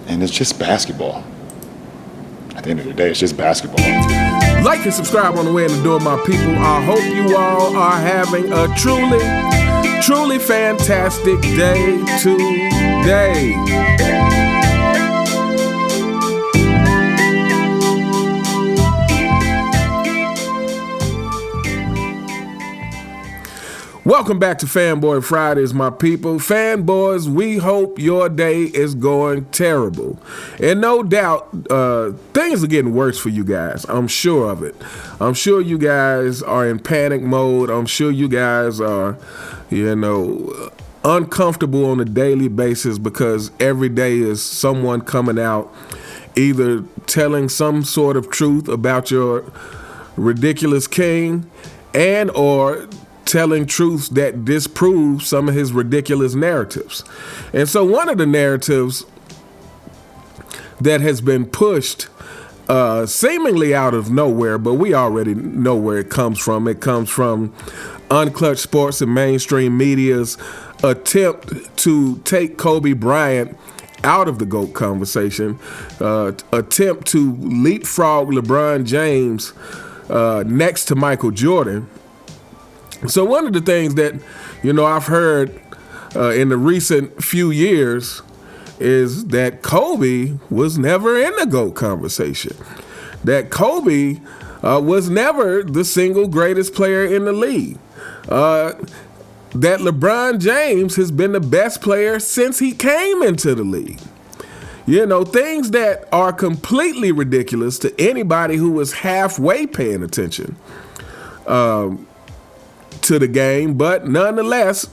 And it's just basketball. At the end of the day, it's just basketball. Like and subscribe on the way in the door, my people. I hope you all are having a truly, truly fantastic day today. Welcome back to Fanboy Fridays, my people. Fanboys, we hope your day is going terrible. And no doubt, things are getting worse for you guys. I'm sure of it. I'm sure you guys are in panic mode. I'm sure you guys are, uncomfortable on a daily basis because every day is someone coming out either telling some sort of truth about your ridiculous king and or telling truths that disprove some of his ridiculous narratives. And so one of the narratives that has been pushed seemingly out of nowhere, but we already know where it comes from. It comes from Unclutched Sports and mainstream media's attempt to take Kobe Bryant out of the GOAT conversation, attempt to leapfrog LeBron James next to Michael Jordan. So one of the things that, I've heard in the recent few years is that Kobe was never in the GOAT conversation. That Kobe was never the single greatest player in the league. That LeBron James has been the best player since he came into the league. Things that are completely ridiculous to anybody who was halfway paying attention to the game, but nonetheless,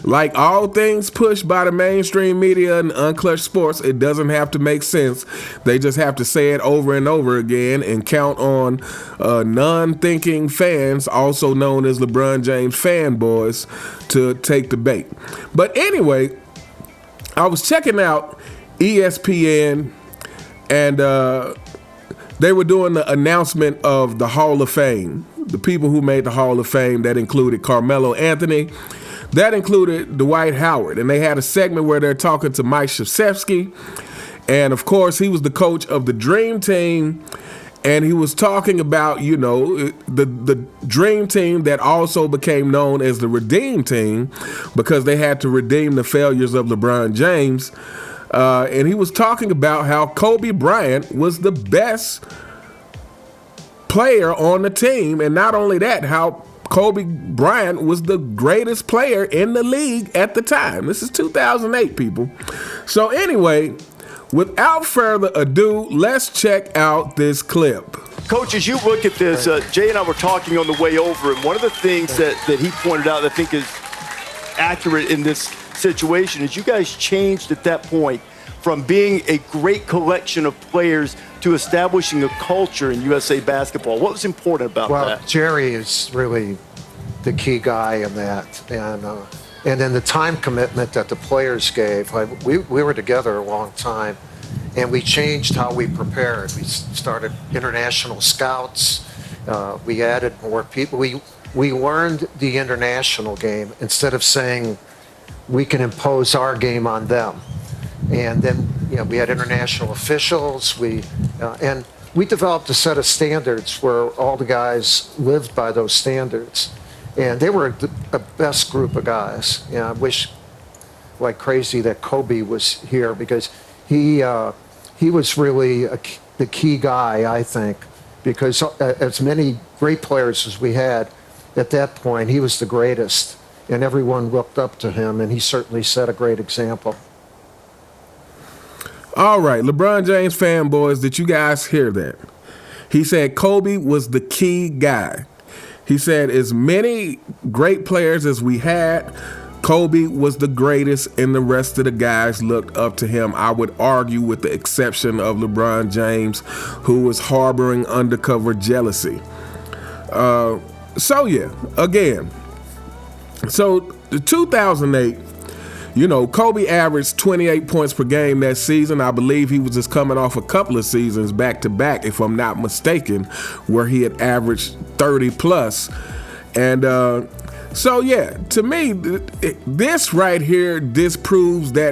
like all things pushed by the mainstream media and Unclutched Sports, it doesn't have to make sense. They just have to say it over and over again and count on non-thinking fans, also known as LeBron James fanboys, to take the bait. But anyway, I was checking out ESPN and they were doing the announcement of the Hall of Fame. The people who made the Hall of Fame, that included Carmelo Anthony, that included Dwight Howard. And they had a segment where they're talking to Mike Krzyzewski. And of course, he was the coach of the Dream Team. And he was talking about, the Dream Team that also became known as the Redeem Team because they had to redeem the failures of LeBron James. And he was talking about how Kobe Bryant was the best player on the team, and not only that, how Kobe Bryant was the greatest player in the league at the time. This is 2008, people. So anyway, without further ado, let's check out this clip. Coach, as you look at this, Jay and I were talking on the way over, and one of the things that he pointed out that I think is accurate in this situation is you guys changed at that point from being a great collection of players to establishing a culture in USA basketball. What was important about that? Well, Jerry is really the key guy in that. And then the time commitment that the players gave. We were together a long time, and we changed how we prepared. We started international scouts. We added more people. We learned the international game instead of saying we can impose our game on them. And then, we had international officials. And we developed a set of standards where all the guys lived by those standards. And they were the best group of guys. I wish like crazy that Kobe was here because he was really the key guy, I think, because as many great players as we had at that point, he was the greatest. And everyone looked up to him, and he certainly set a great example. All right, LeBron James fanboys, did you guys hear that? He said Kobe was the key guy. He said as many great players as we had, Kobe was the greatest, and the rest of the guys looked up to him. I would argue with the exception of LeBron James, who was harboring undercover jealousy. So the 2008, Kobe averaged 28 points per game that season. I believe he was just coming off a couple of seasons back to back, if I'm not mistaken, where he had averaged 30 plus. And So yeah, to me, this right here disproves that,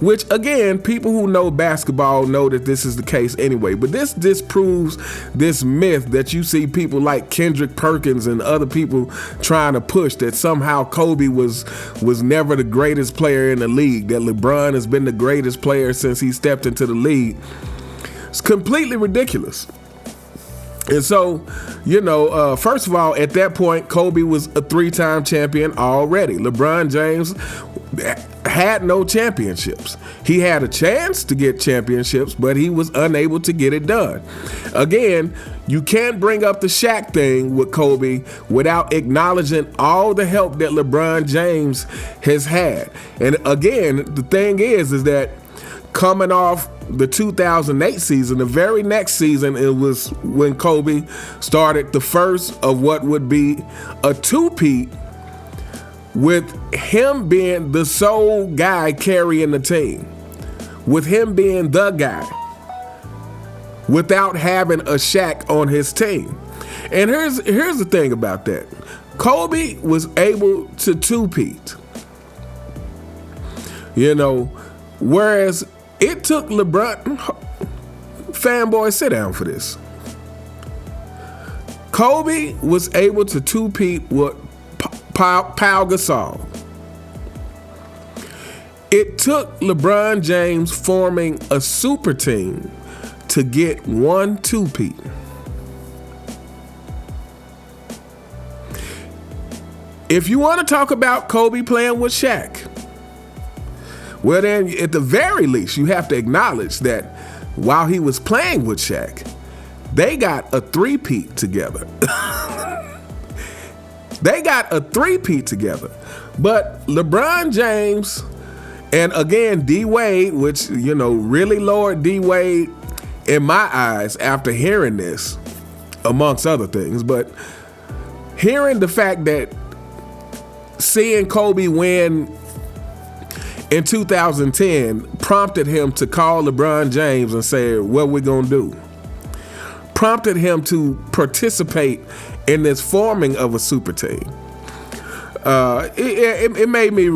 which again, people who know basketball know that this is the case anyway, but this disproves this myth that you see people like Kendrick Perkins and other people trying to push, that somehow Kobe was never the greatest player in the league, that LeBron has been the greatest player since he stepped into the league. It's completely ridiculous. And so, first of all, at that point, Kobe was a 3-time champion already. LeBron James had no championships. He had a chance to get championships, but he was unable to get it done. Again, you can't bring up the Shaq thing with Kobe without acknowledging all the help that LeBron James has had. And again, the thing is that coming off the 2008 season, the very next season, it was when Kobe started the first of what would be a two-peat, with him being the sole guy carrying the team, with him being the guy, without having a Shaq on his team. And here's the thing about that. Kobe was able to two-peat, whereas it took LeBron, fanboy, sit down for this. Kobe was able to two-peat with Pau Gasol. It took LeBron James forming a super team to get one two-peat. If you want to talk about Kobe playing with Shaq, well then, at the very least, you have to acknowledge that while he was playing with Shaq, they got a three-peat together. They got a three-peat together. But LeBron James, and again, D-Wade, which, really lowered D-Wade in my eyes after hearing this, amongst other things, but hearing the fact that seeing Kobe win in 2010 prompted him to call LeBron James and say, what we gonna do? Prompted him to participate in this forming of a super team. It made me,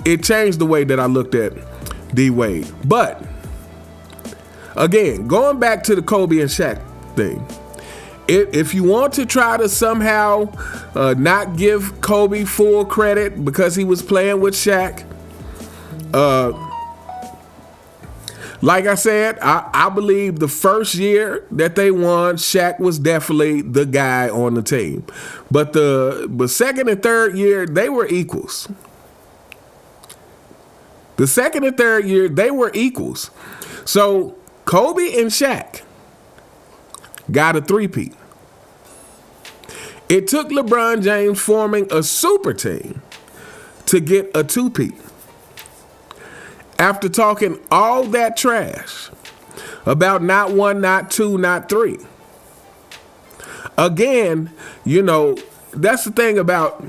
it changed the way that I looked at D-Wade. But, again, going back to the Kobe and Shaq thing, if you want to try to somehow not give Kobe full credit because he was playing with Shaq, like I said, I believe the first year that they won, Shaq was definitely the guy on the team. But the second and third year, they were equals. The second and third year, they were equals. So Kobe and Shaq got a three-peat. It took LeBron James forming a super team to get a two-peat. After talking all that trash about not one, not two, not three. Again, that's the thing about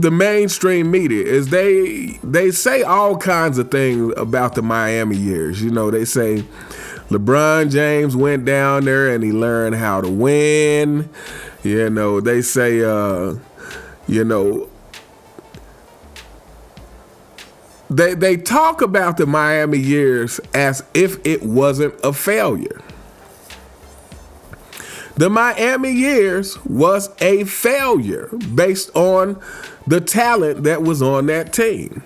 the mainstream media, is they say all kinds of things about the Miami years. They say LeBron James went down there and he learned how to win. They say, They talk about the Miami years as if it wasn't a failure. The Miami years was a failure based on the talent that was on that team.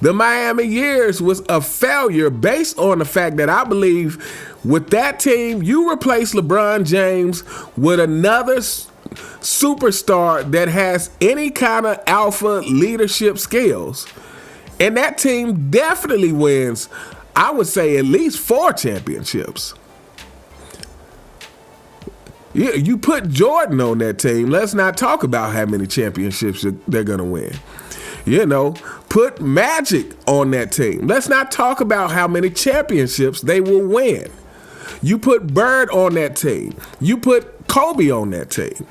The Miami years was a failure based on the fact that I believe with that team, you replace LeBron James with another superstar that has any kind of alpha leadership skills, and that team definitely wins, I would say, at least 4 championships. You put Jordan on that team, let's not talk about how many championships they're going to win. Put Magic on that team. Let's not talk about how many championships they will win. You put Bird on that team. You put Kobe on that team.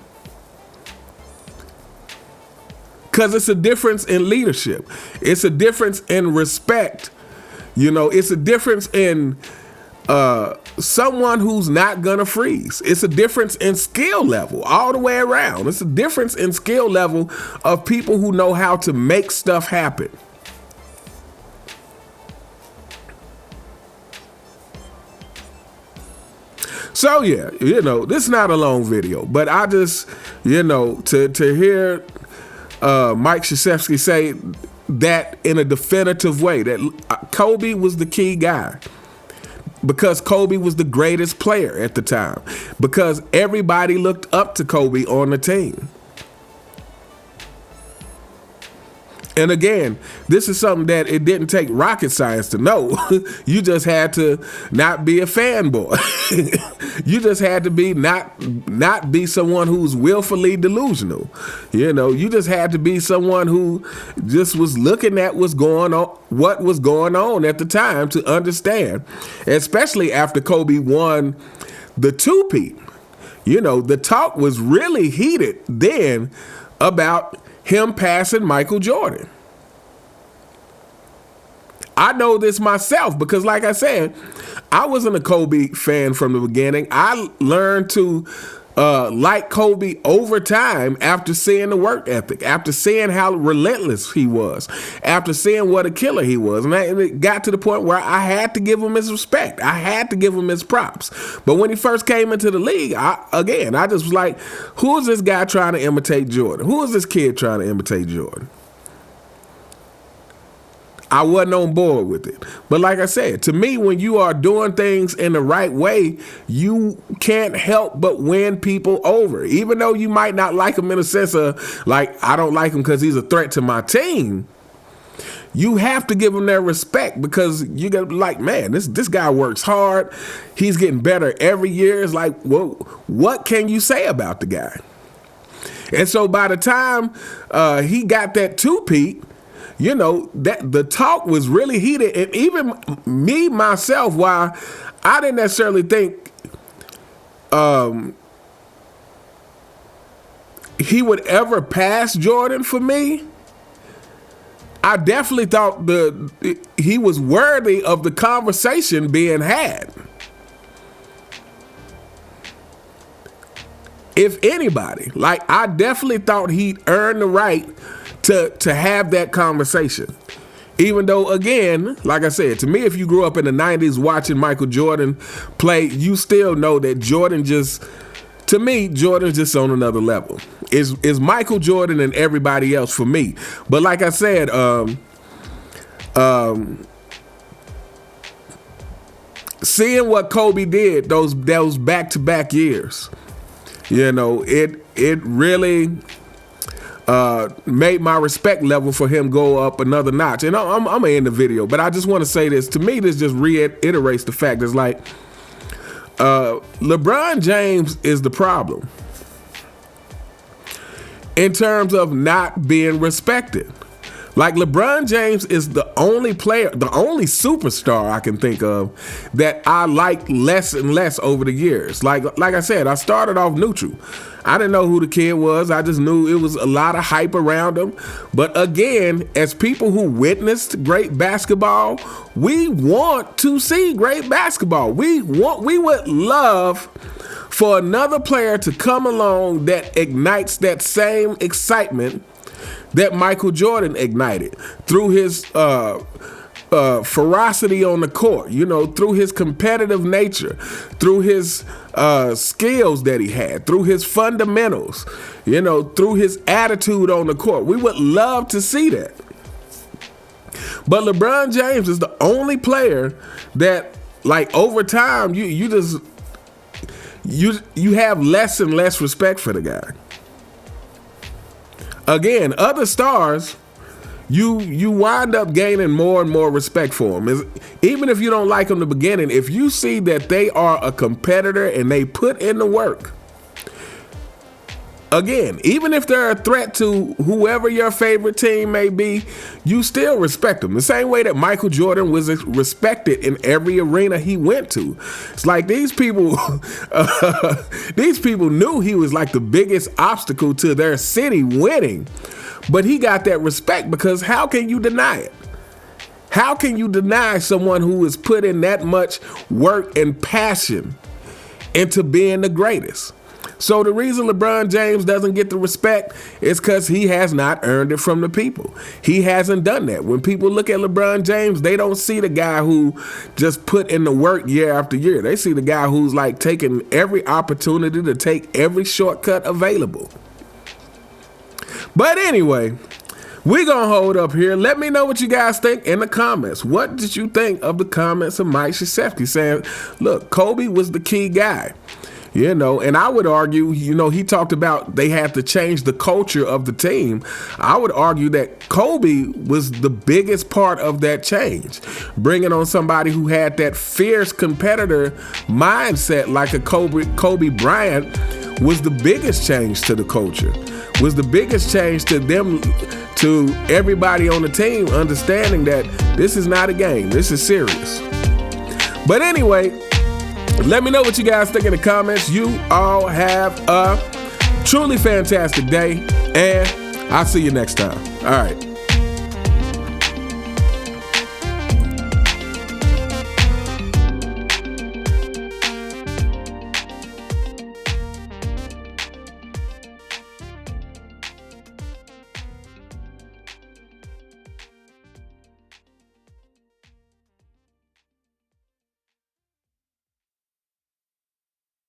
Because it's a difference in leadership. It's a difference in respect. It's a difference in someone who's not gonna freeze. It's a difference in skill level all the way around. It's a difference in skill level of people who know how to make stuff happen. So yeah, this is not a long video, but I just, to hear Mike Krzyzewski say that in a definitive way, that Kobe was the key guy. Because Kobe was the greatest player at the time. Because everybody looked up to Kobe on the team. And again, this is something that it didn't take rocket science to know. You just had to not be a fanboy. You just had to be not be someone who's willfully delusional. You just had to be someone who just was looking at what was going on at the time to understand, especially after Kobe won the two-peat. The talk was really heated then about him passing Michael Jordan. I know this myself because, like I said, I wasn't a Kobe fan from the beginning. I learned to like Kobe over time after seeing the work ethic, after seeing how relentless he was, after seeing what a killer he was. And it got to the point where I had to give him his respect. I had to give him his props. But when he first came into the league, I just was like, who is this guy trying to imitate Jordan? Who is this kid trying to imitate Jordan? I wasn't on board with it. But like I said, to me, when you are doing things in the right way, you can't help but win people over. Even though you might not like him in a sense of, like, I don't like him because he's a threat to my team. You have to give him their respect because you got to be like, man, this guy works hard. He's getting better every year. It's like, well, what can you say about the guy? And so by the time he got that two-peat, that the talk was really heated. And even me, myself, while I didn't necessarily think he would ever pass Jordan for me, I definitely thought he was worthy of the conversation being had. If anybody, like, I definitely thought he'd earned the right to have that conversation. Even though, again, like I said, to me, if you grew up in the 90s watching Michael Jordan play, you still know that Jordan's just on another level. Is Michael Jordan and everybody else for me. But like I said, seeing what Kobe did those back-to-back years, it really made my respect level for him go up another notch. And I'm going to end the video, but I just want to say this. To me, this just reiterates the fact it's like LeBron James is the problem in terms of not being respected. Like, LeBron James is the only player, the only superstar I can think of that I like less and less over the years. Like I said, I started off neutral. I didn't know who the kid was. I just knew it was a lot of hype around him. But again, as people who witnessed great basketball, we want to see great basketball. We would love for another player to come along that ignites that same excitement that Michael Jordan ignited through his ferocity on the court, through his competitive nature, through his skills that he had, through his fundamentals, through his attitude on the court. We would love to see that. But LeBron James is the only player that, like, over time, you have less and less respect for the guy. Again, other stars, you wind up gaining more and more respect for them. Even if you don't like them in the beginning, if you see that they are a competitor and they put in the work, again, even if they're a threat to whoever your favorite team may be, you still respect them. The same way that Michael Jordan was respected in every arena he went to. It's like these people knew he was like the biggest obstacle to their city winning. But he got that respect because how can you deny it? How can you deny someone who has put in that much work and passion into being the greatest? So the reason LeBron James doesn't get the respect is because he has not earned it from the people. He hasn't done that. When people look at LeBron James, they don't see the guy who just put in the work year after year. They see the guy who's like taking every opportunity to take every shortcut available. But anyway, we're going to hold up here. Let me know what you guys think in the comments. What did you think of the comments of Mike Krzyzewski saying, look, Kobe was the key guy? You know, and I would argue, you know, he talked about they had to change the culture of the team. I would argue that Kobe was the biggest part of that change. Bringing on somebody who had that fierce competitor mindset like a Kobe Bryant was the biggest change to the culture, was the biggest change to them, to everybody on the team understanding that this is not a game, this is serious. But anyway, let me know what you guys think in the comments. You all have a truly fantastic day, and I'll see you next time. All right.